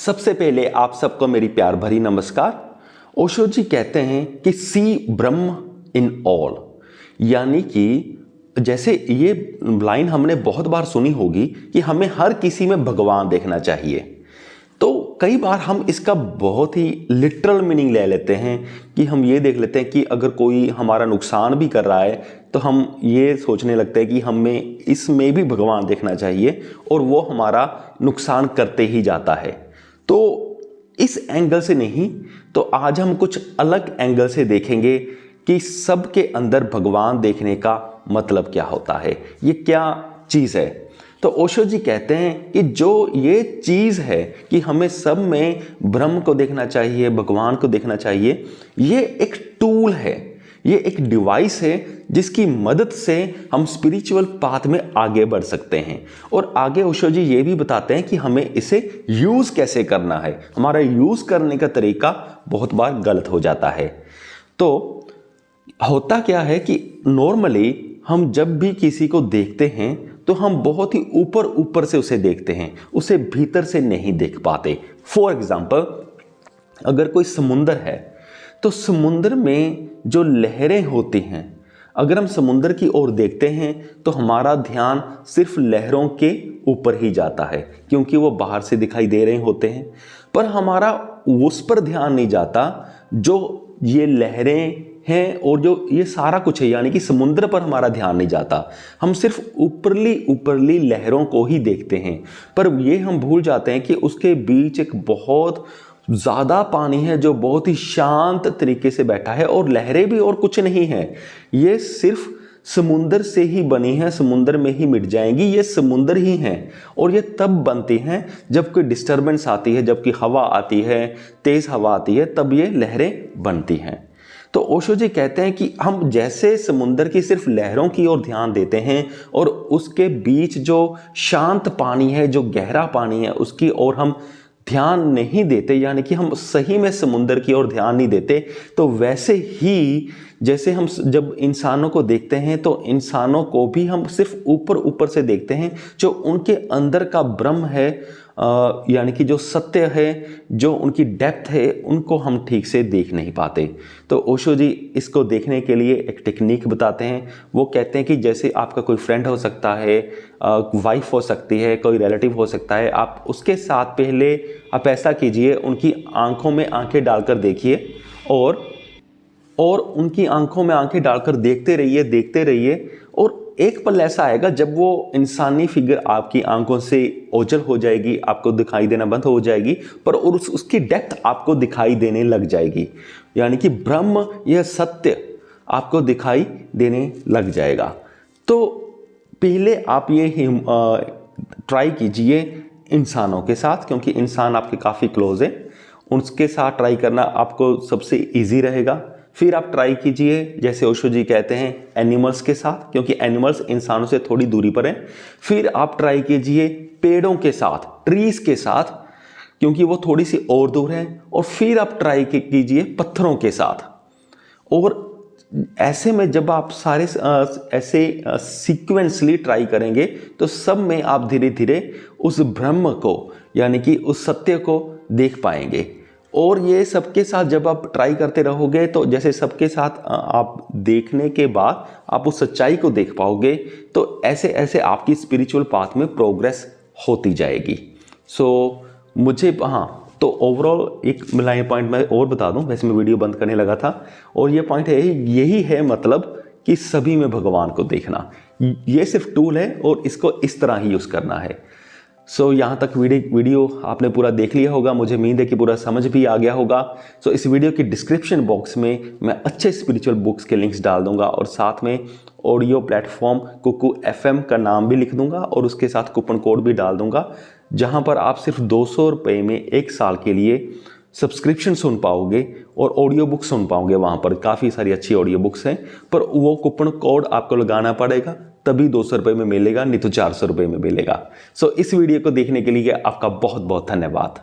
सबसे पहले आप सबको मेरी प्यार भरी नमस्कार। ओशो जी कहते हैं कि सी ब्रह्म इन ऑल, यानी कि जैसे ये लाइन हमने बहुत बार सुनी होगी कि हमें हर किसी में भगवान देखना चाहिए। तो कई बार हम इसका बहुत ही लिटरल मीनिंग ले लेते हैं कि हम ये देख लेते हैं कि अगर कोई हमारा नुकसान भी कर रहा है तो हम ये सोचने लगते हैं कि हमें इसमें भी भगवान देखना चाहिए और वो हमारा नुकसान करते ही जाता है। तो इस एंगल से नहीं, तो आज हम कुछ अलग एंगल से देखेंगे कि सबके अंदर भगवान देखने का मतलब क्या होता है, ये क्या चीज़ है। तो ओशो जी कहते हैं कि जो ये चीज़ है कि हमें सब में ब्रह्म को देखना चाहिए, भगवान को देखना चाहिए, ये एक टूल है, ये एक डिवाइस है जिसकी मदद से हम स्पिरिचुअल पाथ में आगे बढ़ सकते हैं। और आगे ओशो जी ये भी बताते हैं कि हमें इसे यूज़ कैसे करना है। हमारा यूज़ करने का तरीका बहुत बार गलत हो जाता है। तो होता क्या है कि नॉर्मली हम जब भी किसी को देखते हैं तो हम बहुत ही ऊपर ऊपर से उसे देखते हैं, उसे भीतर से नहीं देख पाते। फॉर एग्जाम्पल, अगर कोई समुंदर है तो समुद्र में जो लहरें होती हैं, अगर हम समुद्र की ओर देखते हैं तो हमारा ध्यान सिर्फ लहरों के ऊपर ही जाता है क्योंकि वो बाहर से दिखाई दे रहे होते हैं, पर हमारा उस पर ध्यान नहीं जाता जो ये लहरें हैं और जो ये सारा कुछ है, यानी कि समुद्र पर हमारा ध्यान नहीं जाता। हम सिर्फ ऊपरली ऊपरली लहरों को ही देखते हैं, पर ये हम भूल जाते हैं कि उसके बीच एक बहुत ज़्यादा पानी है जो बहुत ही शांत तरीके से बैठा है और लहरें भी और कुछ नहीं है, ये सिर्फ समुंदर से ही बनी है, समुंदर में ही मिट जाएंगी, ये समुंदर ही हैं। और ये तब बनती हैं जब कोई डिस्टर्बेंस आती है, जबकि हवा आती है, तेज़ हवा आती है, तब ये लहरें बनती हैं। तो ओशो जी कहते हैं कि हम जैसे समुंदर की सिर्फ लहरों की ओर ध्यान देते हैं और उसके बीच जो शांत पानी है, जो गहरा पानी है, उसकी ओर हम ध्यान नहीं देते, यानी कि हम सही में समुंदर की ओर ध्यान नहीं देते, तो वैसे ही जैसे हम जब इंसानों को देखते हैं तो इंसानों को भी हम सिर्फ ऊपर ऊपर से देखते हैं, जो उनके अंदर का ब्रह्म है, यानी कि जो सत्य है, जो उनकी डेप्थ है, उनको हम ठीक से देख नहीं पाते। तो ओशो जी इसको देखने के लिए एक टेक्निक बताते हैं। वो कहते हैं कि जैसे आपका कोई फ्रेंड हो सकता है, वाइफ हो सकती है, कोई रिलेटिव हो सकता है, आप उसके साथ पहले आप ऐसा कीजिए, उनकी आंखों में आंखें डालकर देखिए और उनकी आंखों में आंखें डालकर देखते रहिए और एक पल ऐसा आएगा जब वो इंसानी फिगर आपकी आंखों से ओझल हो जाएगी, आपको दिखाई देना बंद हो जाएगी, पर और उसकी डेप्थ आपको दिखाई देने लग जाएगी, यानी कि ब्रह्म, यह सत्य आपको दिखाई देने लग जाएगा। तो पहले आप ये ट्राई कीजिए इंसानों के साथ, क्योंकि इंसान आपके काफ़ी क्लोज है, उनके साथ ट्राई करना आपको सबसे ईजी रहेगा। फिर आप ट्राई कीजिए, जैसे ओशो जी कहते हैं, एनिमल्स के साथ, क्योंकि एनिमल्स इंसानों से थोड़ी दूरी पर हैं। फिर आप ट्राई कीजिए पेड़ों के साथ, ट्रीज के साथ, क्योंकि वो थोड़ी सी और दूर हैं। और फिर आप ट्राई कीजिए पत्थरों के साथ। और ऐसे में जब आप सारे ऐसे सीक्वेंसली ट्राई करेंगे तो सब में आप धीरे धीरे उस ब्रह्म को, यानी कि उस सत्य को देख पाएंगे। और ये सबके साथ जब आप ट्राई करते रहोगे तो जैसे सबके साथ आप देखने के बाद आप उस सच्चाई को देख पाओगे, तो ऐसे ऐसे आपकी स्पिरिचुअल पाथ में प्रोग्रेस होती जाएगी। तो ओवरऑल एक लाइन पॉइंट मैं और बता दूं, वैसे मैं वीडियो बंद करने लगा था, और ये पॉइंट है, यही है मतलब कि सभी में भगवान को देखना। ये सिर्फ टूल है और इसको इस तरह ही यूज़ करना है। यहाँ तक वीडियो आपने पूरा देख लिया होगा, मुझे उम्मीद है कि पूरा समझ भी आ गया होगा। इस वीडियो की डिस्क्रिप्शन बॉक्स में मैं अच्छे स्पिरिचुअल बुक्स के लिंक्स डाल दूंगा और साथ में ऑडियो प्लेटफॉर्म कुकू FM का नाम भी लिख दूंगा और उसके साथ कूपन कोड भी डाल दूंगा, जहाँ पर आप सिर्फ 200 रुपये में 1 साल के लिए सब्सक्रिप्शन सुन पाओगे और ऑडियो बुक सुन पाओगे। वहाँ पर काफ़ी सारी अच्छी ऑडियो बुक्स हैं, पर वो कूपन कोड आपको लगाना पड़ेगा, तभी 200 रुपये में मिलेगा, नहीं तो 400 रुपये में मिलेगा। इस वीडियो को देखने के लिए आपका बहुत बहुत धन्यवाद।